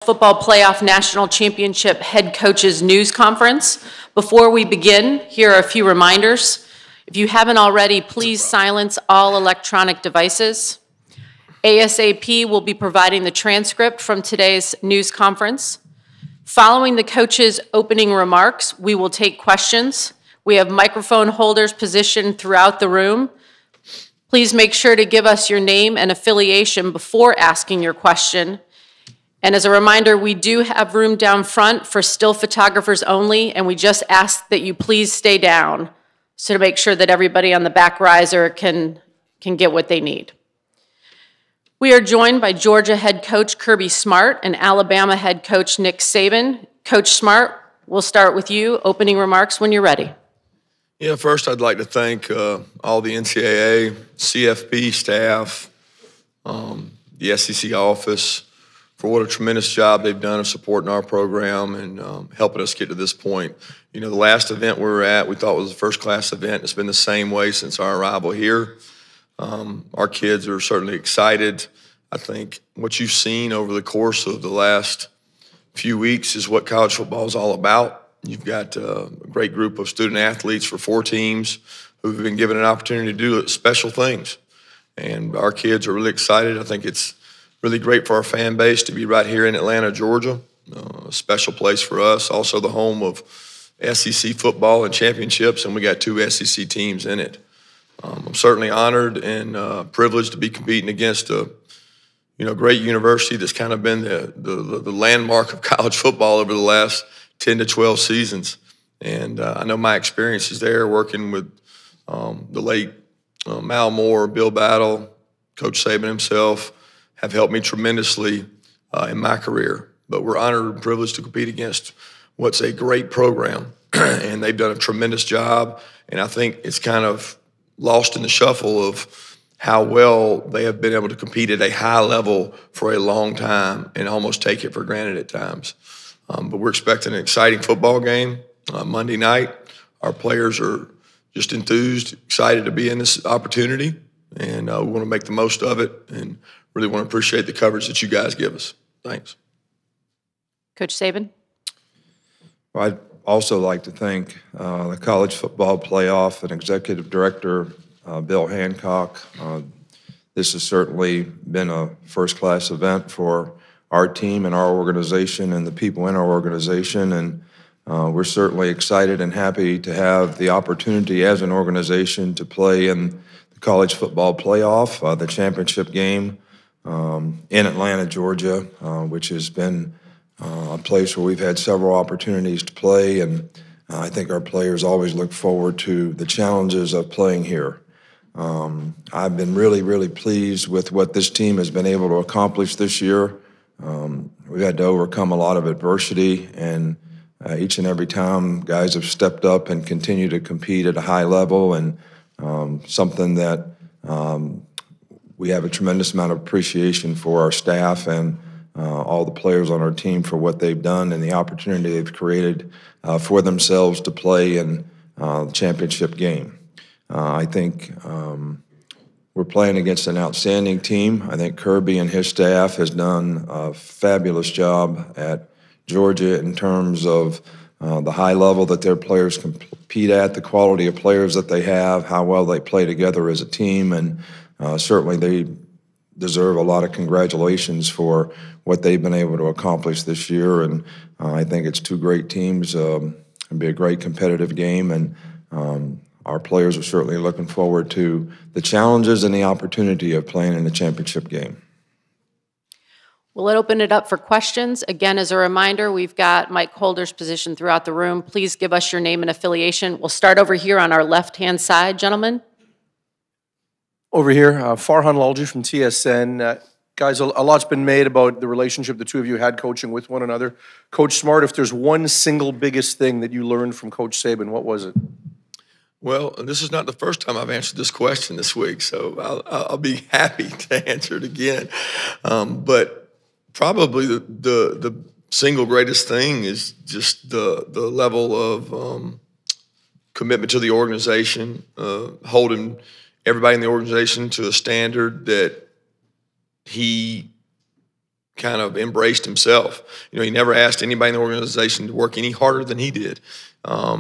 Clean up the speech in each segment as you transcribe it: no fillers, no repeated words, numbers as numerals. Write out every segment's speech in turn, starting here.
Football Playoff National Championship Head Coaches News Conference. Before we begin, here are a few reminders. If you haven't already, please silence all electronic devices. ASAP will be providing the transcript from today's news conference. Following the coaches' opening remarks, we will take questions. We have microphone holders positioned throughout the room. Please make sure to give us your name and affiliation before asking your question. And as a reminder, we do have room down front for still photographers only, and we just ask that you please stay down so to make sure that everybody on the back riser can get what they need. We are joined by Georgia head coach Kirby Smart and Alabama head coach Nick Saban. Coach Smart, we'll start with you. Opening remarks when you're ready. Yeah, first I'd like to thank all the NCAA, CFP staff, the SEC office, for what a tremendous job they've done of supporting our program and helping us get to this point. You know, the last event we were at, we thought was a first-class event. It's been the same way since our arrival here. Our kids are certainly excited. I think what you've seen over the course of the last few weeks is what college football is all about. You've got a great group of student athletes for 4 teams who've been given an opportunity to do special things. And our kids are really excited. I think it's really great for our fan base to be right here in Atlanta, Georgia, a special place for us, also the home of SEC football and championships, and we got 2 SEC teams in it. I'm certainly honored and privileged to be competing against a great university that's kind of been the landmark of college football over the last 10 to 12 seasons. And I know my experiences there working with the late Mal Moore, Bill Battle, Coach Saban himself, have helped me tremendously in my career. But we're honored and privileged to compete against what's a great program. And they've done a tremendous job. And I think it's kind of lost in the shuffle of how well they have been able to compete at a high level for a long time and almost take it for granted at times. But we're expecting an exciting football game Monday night. Our players are just enthused, excited to be in this opportunity. And we want to make the most of it and really want to appreciate the coverage that you guys give us. Thanks. Coach Saban. Well, I'd also like to thank the College Football Playoff and Executive Director Bill Hancock. This has certainly been a first-class event for our team and our organization and the people in our organization. And we're certainly excited and happy to have the opportunity as an organization to play in the College Football Playoff, the championship game in Atlanta, Georgia, which has been a place where we've had several opportunities to play. And I think our players always look forward to the challenges of playing here. I've been really, really pleased with what this team has been able to accomplish this year. We've had to overcome a lot of adversity, and each and every time guys have stepped up and continue to compete at a high level, and something that we have a tremendous amount of appreciation for our staff and all the players on our team for what they've done and the opportunity they've created for themselves to play in the championship game. I think we're playing against an outstanding team. I think Kirby and his staff has done a fabulous job at Georgia in terms of the high level that their players compete at, the quality of players that they have, how well they play together as a team, and certainly they deserve a lot of congratulations for what they've been able to accomplish this year. And I think it's 2 great teams. It'll be a great competitive game, and our players are certainly looking forward to the challenges and the opportunity of playing in the championship game. We'll open it up for questions. Again, as a reminder, we've got mic holders positioned throughout the room. Please give us your name and affiliation. We'll start over here on our left-hand side, gentlemen. Over here, Farhan Lalji from TSN. Guys, a lot's been made about the relationship the 2 of you had coaching with one another. Coach Smart, if there's one single biggest thing that you learned from Coach Saban, what was it? Well, this is not the first time I've answered this question this week, so I'll be happy to answer it again. But probably the single greatest thing is just the level of commitment to the organization, holding everybody in the organization to a standard that he kind of embraced himself. He never asked anybody in the organization to work any harder than he did.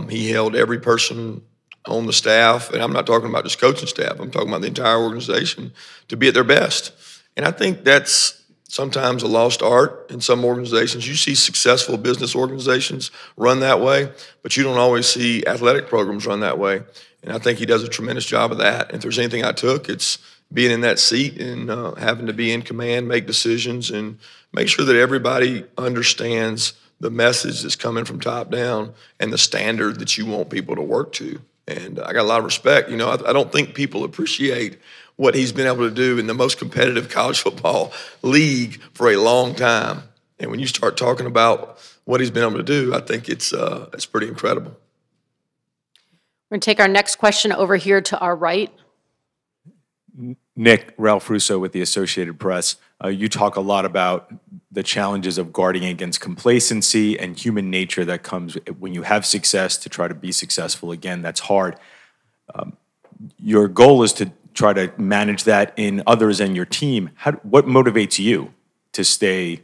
He held every person on the staff, and I'm not talking about just coaching staff, I'm talking about the entire organization, to be at their best. And I think that's sometimes a lost art in some organizations. You see successful business organizations run that way, but you don't always see athletic programs run that way. And I think he does a tremendous job of that. If there's anything I took, it's being in that seat and having to be in command, make decisions, and make sure that everybody understands the message that's coming from top down and the standard that you want people to work to. And I got a lot of respect. I don't think people appreciate what he's been able to do in the most competitive college football league for a long time. And when you start talking about what he's been able to do, I think it's pretty incredible. We're going to take our next question over here to our right. Nick, Ralph Russo with the Associated Press. You talk a lot about the challenges of guarding against complacency and human nature that comes when you have success to try to be successful again. That's hard. Your goal is to try to manage that in others and your team. What motivates you to stay,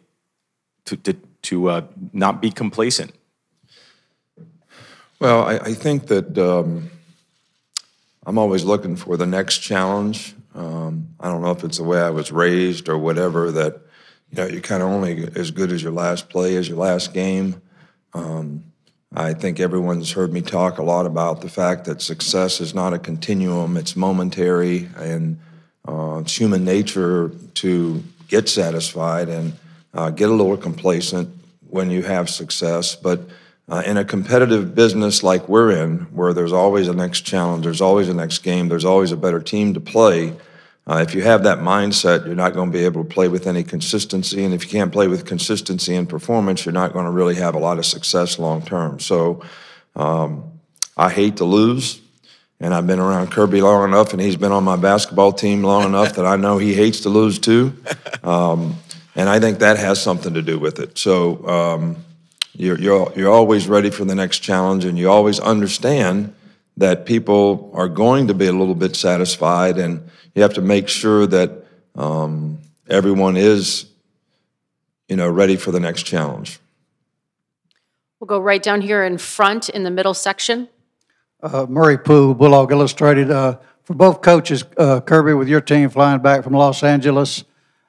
to not be complacent? Well, I think that I'm always looking for the next challenge. I don't know if it's the way I was raised or whatever, that you're kind of only as good as your last play, as your last game. I think everyone's heard me talk a lot about the fact that success is not a continuum, it's momentary, and it's human nature to get satisfied and get a little complacent when you have success. But in a competitive business like we're in, where there's always a next challenge, there's always a next game, there's always a better team to play, if you have that mindset, you're not going to be able to play with any consistency. And if you can't play with consistency and performance, you're not going to really have a lot of success long term. So I hate to lose. And I've been around Kirby long enough, and he's been on my basketball team long enough that I know he hates to lose too. And I think that has something to do with it. So you're always ready for the next challenge, and you always understand that people are going to be a little bit satisfied, and you have to make sure that everyone is, ready for the next challenge. We'll go right down here in front in the middle section. Murray Poole, Bulldog Illustrated. For both coaches, Kirby, with your team flying back from Los Angeles,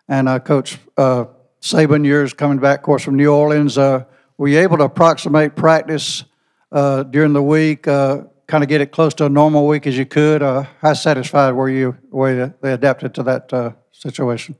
and Coach Saban, yours coming back, of course, from New Orleans, were you able to approximate practice during the week, kind of get it close to a normal week as you could? How satisfied were you the way they adapted to that situation?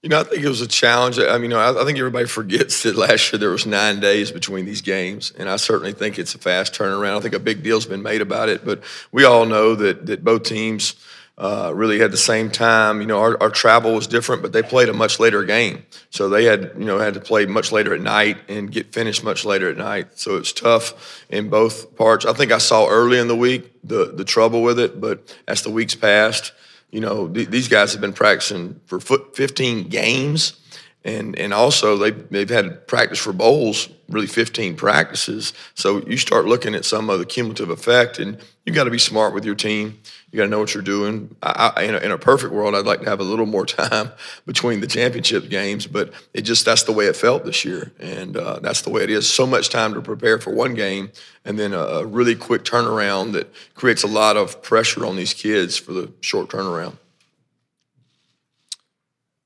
I think it was a challenge. I think everybody forgets that last year there was 9 days between these games, and I certainly think it's a fast turnaround. I think a big deal's been made about it, but we all know that both teams really had the same time. Our travel was different, but they played a much later game. So they had to play much later at night and get finished much later at night. So it's tough in both parts. I think I saw early in the week the trouble with it, but as the weeks passed, these guys have been practicing for 15 games. And also they've had practice for bowls, really 15 practices. So you start looking at some of the cumulative effect, and you got to be smart with your team. You got to know what you're doing. In a perfect world, I'd like to have a little more time between the championship games, but that's the way it felt this year, and that's the way it is. So much time to prepare for one game, and then a really quick turnaround that creates a lot of pressure on these kids for the short turnaround.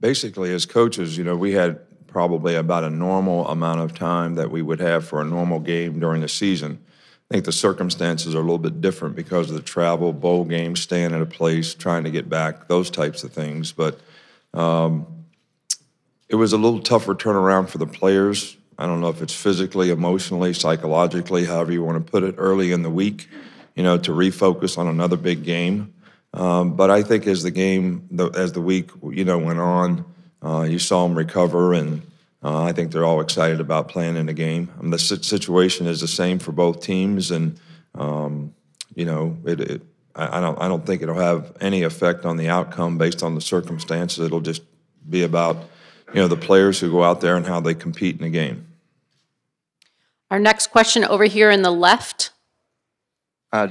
Basically, as coaches, we had probably about a normal amount of time that we would have for a normal game during the season. I think the circumstances are a little bit different because of the travel, bowl games, staying at a place, trying to get back, those types of things. But it was a little tougher turnaround for the players. I don't know if it's physically, emotionally, psychologically, however you want to put it, early in the week, to refocus on another big game. But I think as the week, went on, you saw them recover, and I think they're all excited about playing in the game. The situation is the same for both teams, and I don't think it'll have any effect on the outcome based on the circumstances. It'll just be about the players who go out there and how they compete in the game. Our next question over here in the left.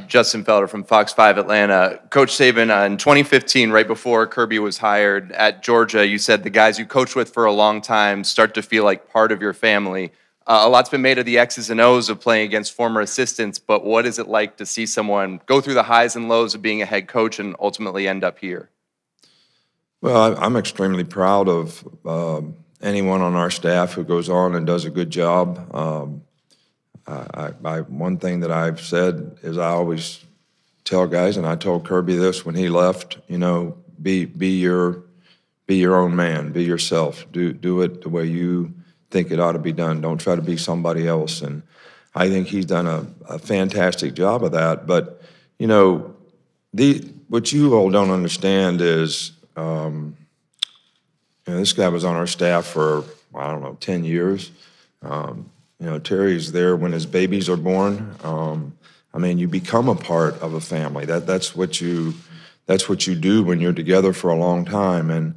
Justin Felder from Fox 5 Atlanta. Coach Saban, in 2015, right before Kirby was hired at Georgia, you said the guys you coached with for a long time start to feel like part of your family. A lot's been made of the X's and O's of playing against former assistants, but what is it like to see someone go through the highs and lows of being a head coach and ultimately end up here? Well, I'm extremely proud of anyone on our staff who goes on and does a good job. One thing that I've said is I always tell guys, and I told Kirby this when he left, you know, be your own man, be yourself, do it the way you think it ought to be done. Don't try to be somebody else. And I think he's done a fantastic job of that. But you know, what you all don't understand is, you know, this guy was on our staff for, I don't know, 10 years. You know, Terry's there when his babies are born. I mean, you become a part of a family. That's what you do when you're together for a long time. And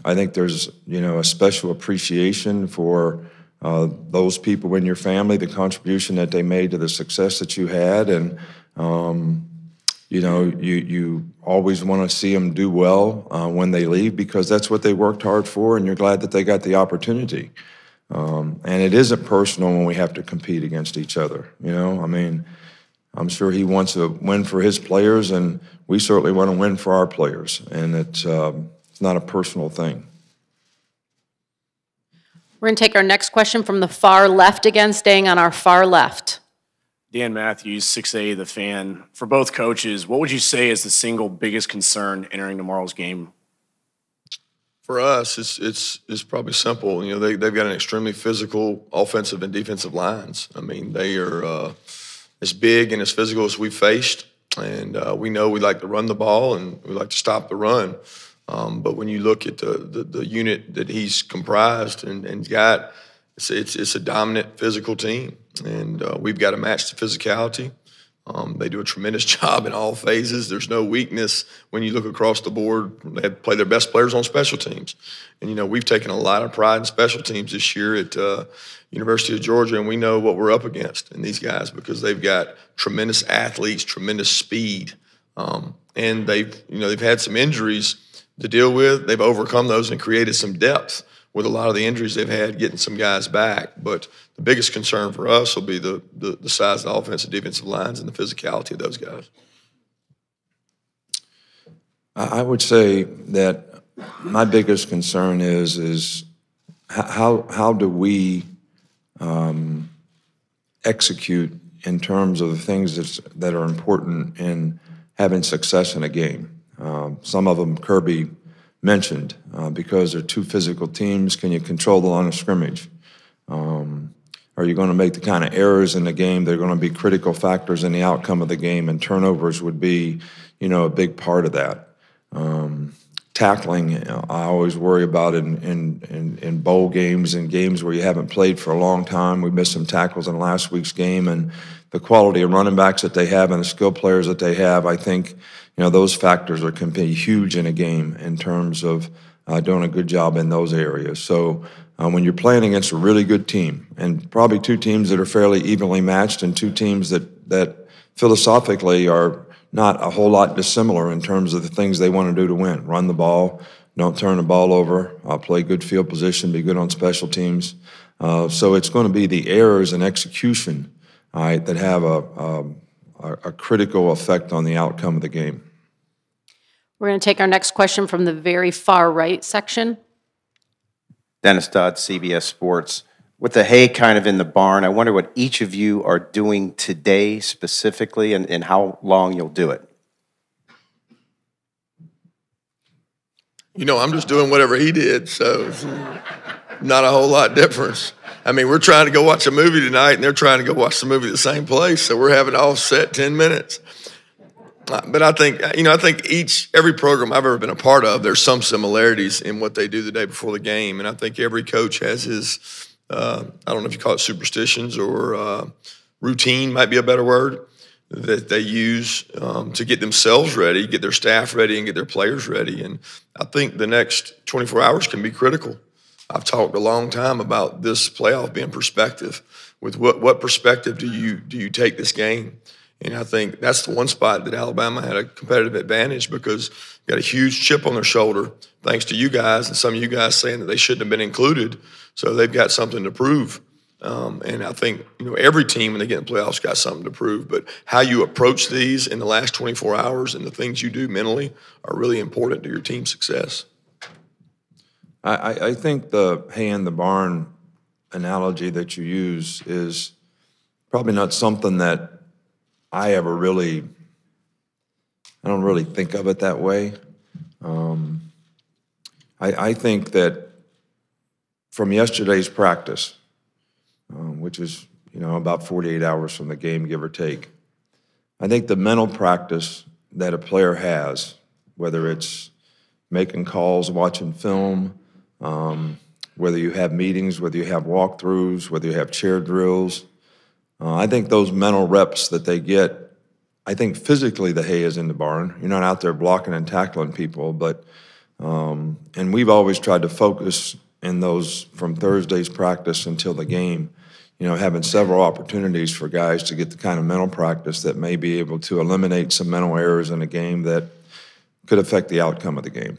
I think there's, you know, a special appreciation for those people in your family, the contribution that they made to the success that you had. And you know, you always want to see them do well when they leave, because that's what they worked hard for, and you're glad that they got the opportunity. And it isn't personal when we have to compete against each other. You know, I mean, I'm sure he wants to win for his players, and we certainly want to win for our players. And it's not a personal thing. We're going to take our next question from the far left again, staying on our far left. Dan Matthews, 6A, The Fan. For both coaches, what would you say is the single biggest concern entering tomorrow's game? For us, it's probably simple. You know, they've got an extremely physical offensive and defensive lines. I mean, they are as big and as physical as we've faced, and we know we like to run the ball and we like to stop the run. But when you look at the unit that he's comprised and got, it's a dominant physical team, and we've got to match the physicality. They do a tremendous job in all phases. There's no weakness when you look across the board. They play their best players on special teams. And, you know, we've taken a lot of pride in special teams this year at University of Georgia, and we know what we're up against in these guys because they've got tremendous athletes, tremendous speed. And they've had some injuries to deal with. They've overcome those and created some depth with a lot of the injuries they've had, getting some guys back. But the biggest concern for us will be the size of the offensive and defensive lines and the physicality of those guys. I would say that my biggest concern is how do we execute in terms of the things that are important in having success in a game. Some of them Kirby mentioned, because they're two physical teams. Can you control the line of scrimmage? Are you going to make the kind of errors in the game that are going to be critical factors in the outcome of the game? And turnovers would be, you know, a big part of that. Tackling, you know, I always worry about in bowl games and games where you haven't played for a long time. We missed some tackles in last week's game, and the quality of running backs that they have and the skill players that they have, I think, you know, those factors can be huge in a game in terms of doing a good job in those areas. So when you're playing against a really good team, and probably two teams that are fairly evenly matched and two teams that philosophically are not a whole lot dissimilar in terms of the things they want to do to win. Run the ball, don't turn the ball over, play good field position, be good on special teams. So it's going to be the errors in execution, all right, that have a critical effect on the outcome of the game. We're going to take our next question from the very far right section. Dennis Dodd, CBS Sports. With the hay kind of in the barn, I wonder what each of you are doing today specifically and how long you'll do it. You know, I'm just doing whatever he did, so it's not a whole lot difference. I mean, we're trying to go watch a movie tonight, and they're trying to go watch the movie at the same place, so we're having to offset 10 minutes. But I think, you know, every program I've ever been a part of, there's some similarities in what they do the day before the game, and I think every coach has his, I don't know if you call it superstitions or routine might be a better word, that they use to get themselves ready, get their staff ready, and get their players ready. And I think the next 24 hours can be critical. I've talked a long time about this playoff being perspective. With what perspective do you take this game? And I think that's the one spot that Alabama had a competitive advantage because they got a huge chip on their shoulder thanks to you guys and some of you guys saying that they shouldn't have been included. So they've got something to prove. And I think, every team when they get in the playoffs got something to prove. But how you approach these in the last 24 hours and the things you do mentally are really important to your team's success. I think the hay in the barn analogy that you use is probably not something that I don't really think of it that way. I think that from yesterday's practice, which is, about 48 hours from the game, give or take, I think the mental practice that a player has, whether it's making calls, watching film, whether you have meetings, whether you have walkthroughs, whether you have chair drills, I think those mental reps that they get, I think physically the hay is in the barn. You're not out there blocking and tackling people, but and we've always tried to focus in those from Thursday's practice until the game, having several opportunities for guys to get the kind of mental practice that may be able to eliminate some mental errors in a game that could affect the outcome of the game.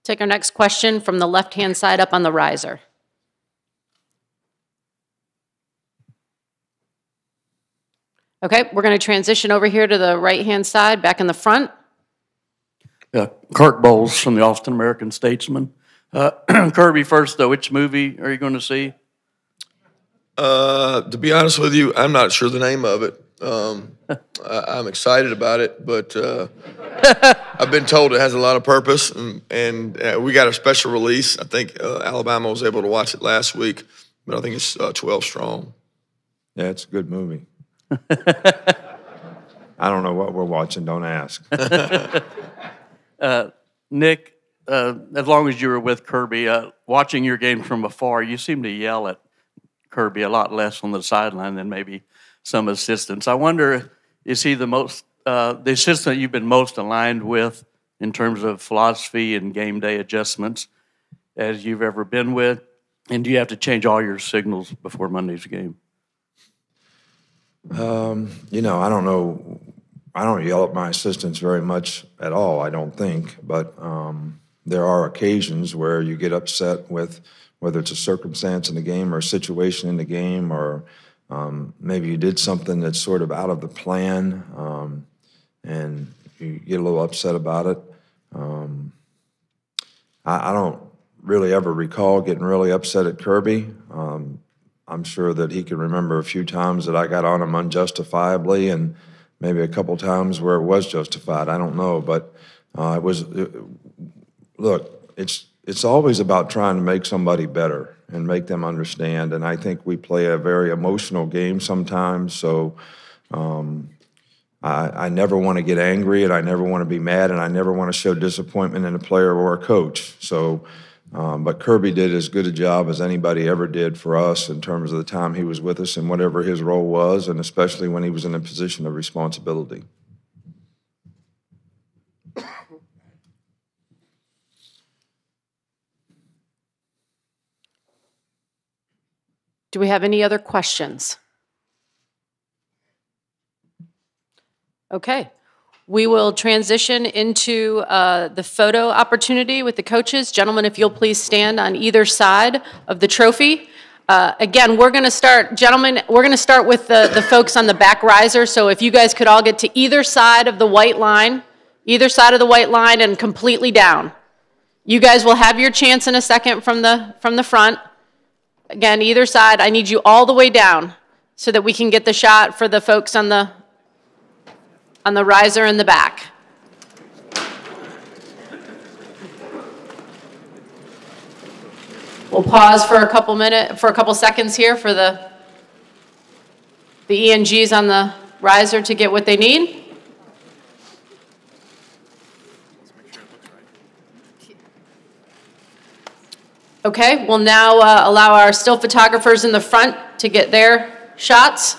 Take our next question from the left-hand side up on the riser. Okay, we're going to transition over here to the right-hand side, back in the front. Kirk Bowles from the Austin American Statesman. Kirby, first though, which movie are you going to see? To be honest with you, I'm not sure the name of it. I'm excited about it, but I've been told it has a lot of purpose, and we got a special release. I think Alabama was able to watch it last week, but I think it's 12 strong. Yeah, it's a good movie. I don't know what we're watching, don't ask. Nick, as long as you were with Kirby, watching your game from afar, you seem to yell at Kirby a lot less on the sideline than maybe some assistants. I wonder, is he the assistant you've been most aligned with in terms of philosophy and game day adjustments as you've ever been with? And do you have to change all your signals before Monday's game? I don't know. I don't yell at my assistants very much at all, I don't think. But there are occasions where you get upset with whether it's a circumstance in the game or a situation in the game, or maybe you did something that's sort of out of the plan, and you get a little upset about it. I don't really ever recall getting really upset at Kirby. I'm sure that he can remember a few times that I got on him unjustifiably, and maybe a couple times where it was justified. I don't know, but look, it's always about trying to make somebody better and make them understand. And I think we play a very emotional game sometimes. So I never want to get angry, and I never want to be mad, and I never want to show disappointment in a player or a coach. So. But Kirby did as good a job as anybody ever did for us in terms of the time he was with us and whatever his role was, and especially when he was in a position of responsibility. Do we have any other questions? Okay. We will transition into the photo opportunity with the coaches. Gentlemen, if you'll please stand on either side of the trophy. Again, we're going to start, gentlemen, we're going to start with the folks on the back riser. So if you guys could all get to either side of the white line, and completely down. You guys will have your chance in a second from the front. Again, either side, I need you all the way down so that we can get the shot for the folks on the riser in the back. We'll pause for a couple seconds here for the ENGs on the riser to get what they need. Okay, we'll now allow our still photographers in the front to get their shots.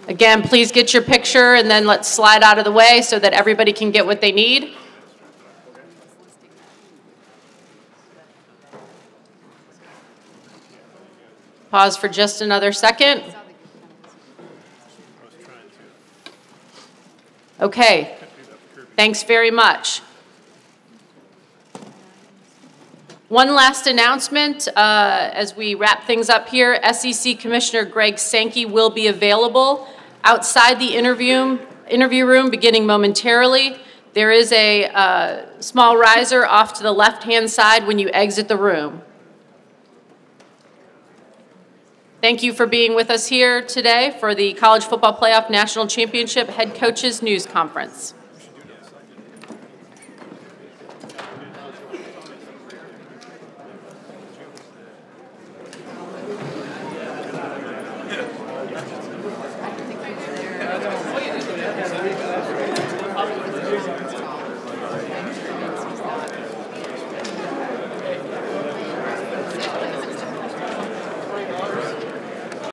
Again, please get your picture, and then let's slide out of the way so that everybody can get what they need. Pause for just another second. Okay, thanks very much. One last announcement as we wrap things up here. SEC Commissioner Greg Sankey will be available outside the interview room beginning momentarily. There is a small riser off to the left-hand side when you exit the room. Thank you for being with us here today for the College Football Playoff National Championship Head Coaches News Conference.